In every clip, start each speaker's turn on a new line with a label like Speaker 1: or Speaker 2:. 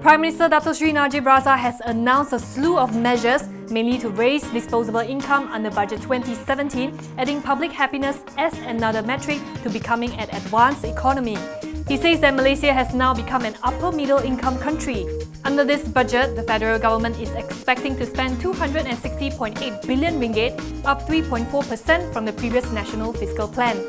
Speaker 1: Prime Minister Dato Sri Najib Razak has announced a slew of measures mainly to raise disposable income under Budget 2017, adding public happiness as another metric to becoming an advanced economy. He says that Malaysia has now become an upper middle income country. Under this budget, the federal government is expecting to spend 260.8 billion ringgit, up 3.4% from the previous national fiscal plan.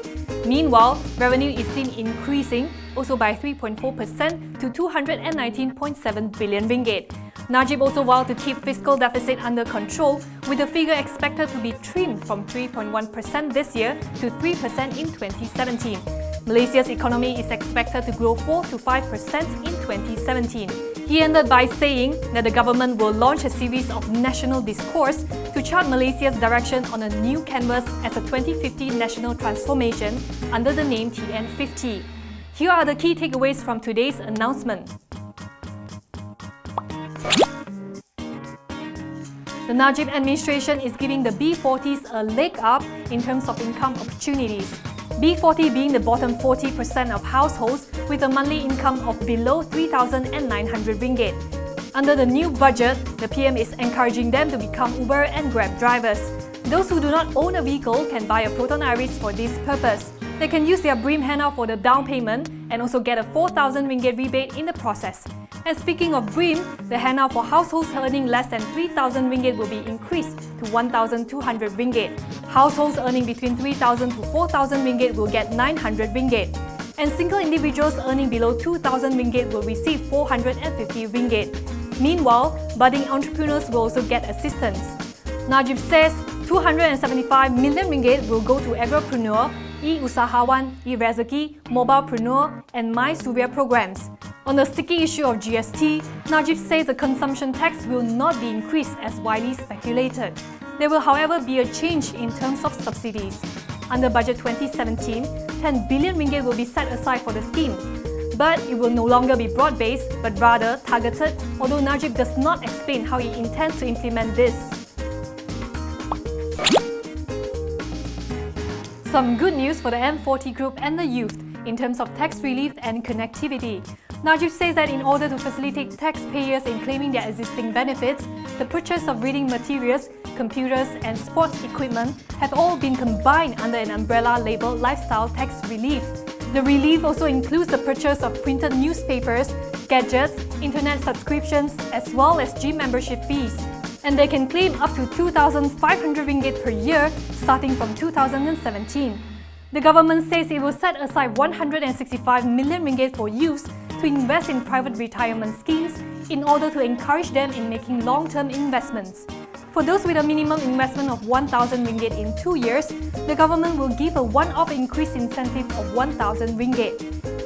Speaker 1: Meanwhile, revenue is seen increasing, also by 3.4% to 219.7 billion ringgit. Najib also vowed to keep fiscal deficit under control, with the figure expected to be trimmed from 3.1% this year to 3% in 2017. Malaysia's economy is expected to grow 4 to 5% in 2017. He ended by saying that the government will launch a series of national discourse to chart Malaysia's direction on a new canvas as a 2050 national transformation under the name TN50. Here are the key takeaways from today's announcement. The Najib administration is giving the B40s a leg up in terms of income opportunities. B40 being the bottom 40% of households with a monthly income of below 3,900 ringgit. Under the new budget, the PM is encouraging them to become Uber and Grab drivers. Those who do not own a vehicle can buy a Proton Iris for this purpose. They can use their BRIM handout for the down payment and also get a 4,000 ringgit rebate in the process. And speaking of BRIM, the handout for households earning less than 3,000 ringgit will be increased to 1,200 ringgit. Households earning between 3,000 to 4,000 ringgit will get 900 ringgit. And single individuals earning below 2,000 ringgit will receive 450 ringgit. Meanwhile, budding entrepreneurs will also get assistance. Najib says 275 million ringgit will go to Agropreneur, E-Usahawan, E-Rezeki, Mobilepreneur and My Suria programs. On the sticky issue of GST, Najib says the consumption tax will not be increased as widely speculated. There will, however, be a change in terms of subsidies. Under Budget 2017, 10 billion ringgit will be set aside for the scheme. But it will no longer be broad-based, but rather targeted, although Najib does not explain how he intends to implement this. Some good news for the M40 group and the youth in terms of tax relief and connectivity. Najib says that in order to facilitate taxpayers in claiming their existing benefits, the purchase of reading materials, computers and sports equipment have all been combined under an umbrella labelled Lifestyle Tax Relief. The relief also includes the purchase of printed newspapers, gadgets, internet subscriptions as well as gym membership fees. And they can claim up to 2,500 ringgit per year starting from 2017. The government says it will set aside 165 million ringgit for youths to invest in private retirement schemes in order to encourage them in making long-term investments. For those with a minimum investment of 1,000 ringgit in 2 years, the government will give a one-off increased incentive of 1,000 ringgit.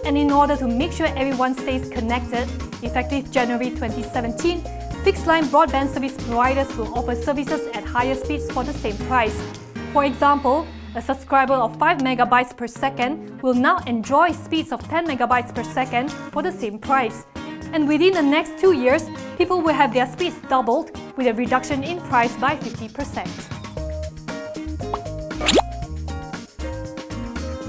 Speaker 1: And in order to make sure everyone stays connected, effective January 2017, fixed-line broadband service providers will offer services at higher speeds for the same price. For example, a subscriber of 5 megabytes per second will now enjoy speeds of 10 megabytes per second for the same price. And within the next 2 years, people will have their speeds doubled with a reduction in price by 50%.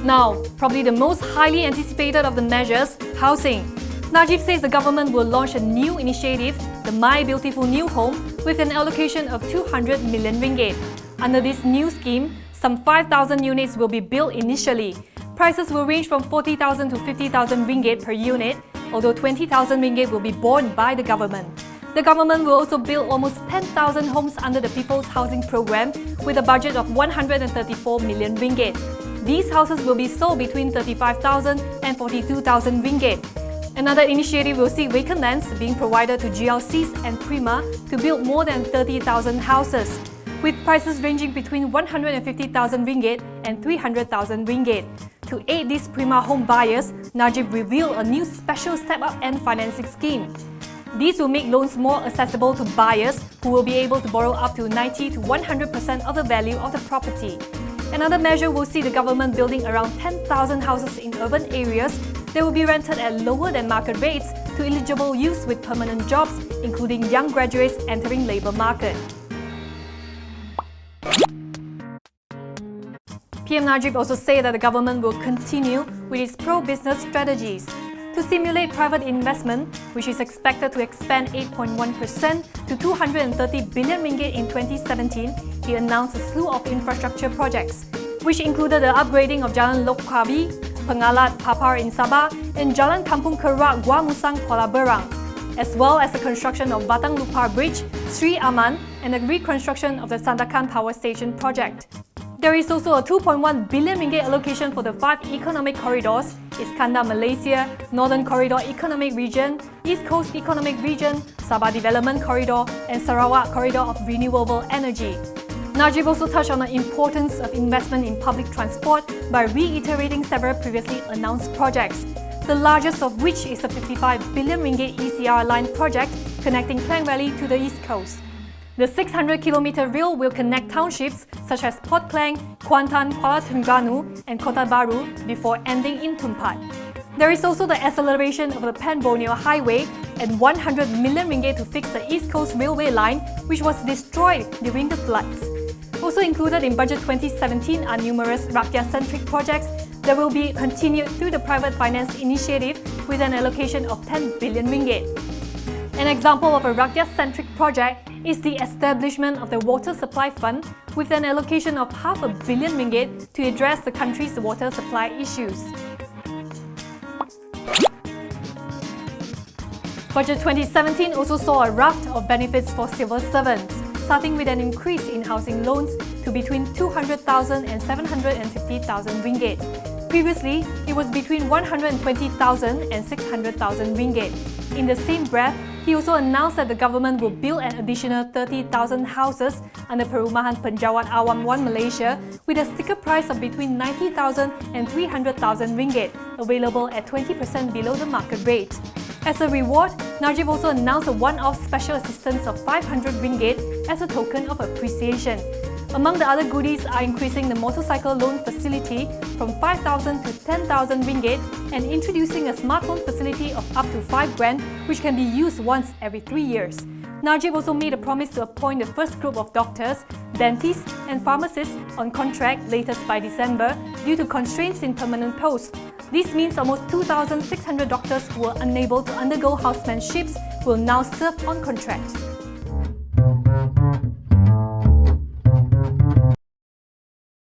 Speaker 1: Now, probably the most highly anticipated of the measures, housing. Najib says the government will launch a new initiative, the My Beautiful New Home, with an allocation of 200 million ringgit. Under this new scheme, some 5,000 units will be built initially. Prices will range from 40,000 to 50,000 ringgit per unit, although 20,000 ringgit will be borne by the government. The government will also build almost 10,000 homes under the People's Housing Programme with a budget of 134 million ringgit. These houses will be sold between 35,000 and 42,000 ringgit. Another initiative will see vacant lands being provided to GLCs and Prima to build more than 30,000 houses, with prices ranging between 150,000 ringgit and 300,000 ringgit. To aid these Prima home buyers, Najib revealed a new special step-up and financing scheme. These will make loans more accessible to buyers who will be able to borrow up to 90 to 100% of the value of the property. Another measure will see the government building around 10,000 houses in urban areas that will be rented at lower than market rates to eligible youths with permanent jobs, including young graduates entering labour market. PM Najib also said that the government will continue with its pro-business strategies. To to stimulate private investment, which is expected to expand 8.1% to 230 billion ringgit in 2017, he announced a slew of infrastructure projects, which included the upgrading of Jalan Lok Krabi, Pengalat Papar in Sabah, and Jalan Kampung Kerak Gua Musang Kuala Berang, as well as the construction of Batang Lupar Bridge, Sri Aman, and the reconstruction of the Sandakan Power Station project. There is also a 2.1 billion ringgit allocation for the 5 economic corridors: Iskandar Malaysia, Northern Corridor Economic Region, East Coast Economic Region, Sabah Development Corridor, and Sarawak Corridor of Renewable Energy. Najib also touched on the importance of investment in public transport by reiterating several previously announced projects, the largest of which is the 55 billion ringgit ECR line project connecting Klang Valley to the East Coast. The 600-kilometre rail will connect townships such as Port Klang, Kuantan, Kuala Terengganu, and Kota Baru before ending in Tumpat. There is also the acceleration of the Pan-Borneo Highway and 100 million ringgit to fix the East Coast Railway line, which was destroyed during the floods. Also included in Budget 2017 are numerous Rakyat-centric projects that will be continued through the Private Finance Initiative with an allocation of 10 billion ringgit. An example of a Rakyat-centric project is the establishment of the Water Supply Fund with an allocation of $500 million to address the country's water supply issues. Budget 2017 also saw a raft of benefits for civil servants, starting with an increase in housing loans to between 200,000 and 750,000 ringgit. Previously, it was between 120,000 and 600,000 ringgit. In the same breath, he also announced that the government will build an additional 30,000 houses under Perumahan Penjawat Awam 1 Malaysia with a sticker price of between 90,000 and 300,000 ringgit, available at 20% below the market rate. As a reward, Najib also announced a one-off special assistance of 500 ringgit as a token of appreciation. Among the other goodies are increasing the motorcycle loan facility from 5,000 to 10,000 ringgit and introducing a smartphone facility of up to 5 grand, which can be used once every 3 years. Najib also made a promise to appoint the first group of doctors, dentists and pharmacists on contract latest by December due to constraints in permanent posts. This means almost 2,600 doctors who were unable to undergo housemanships will now serve on contract.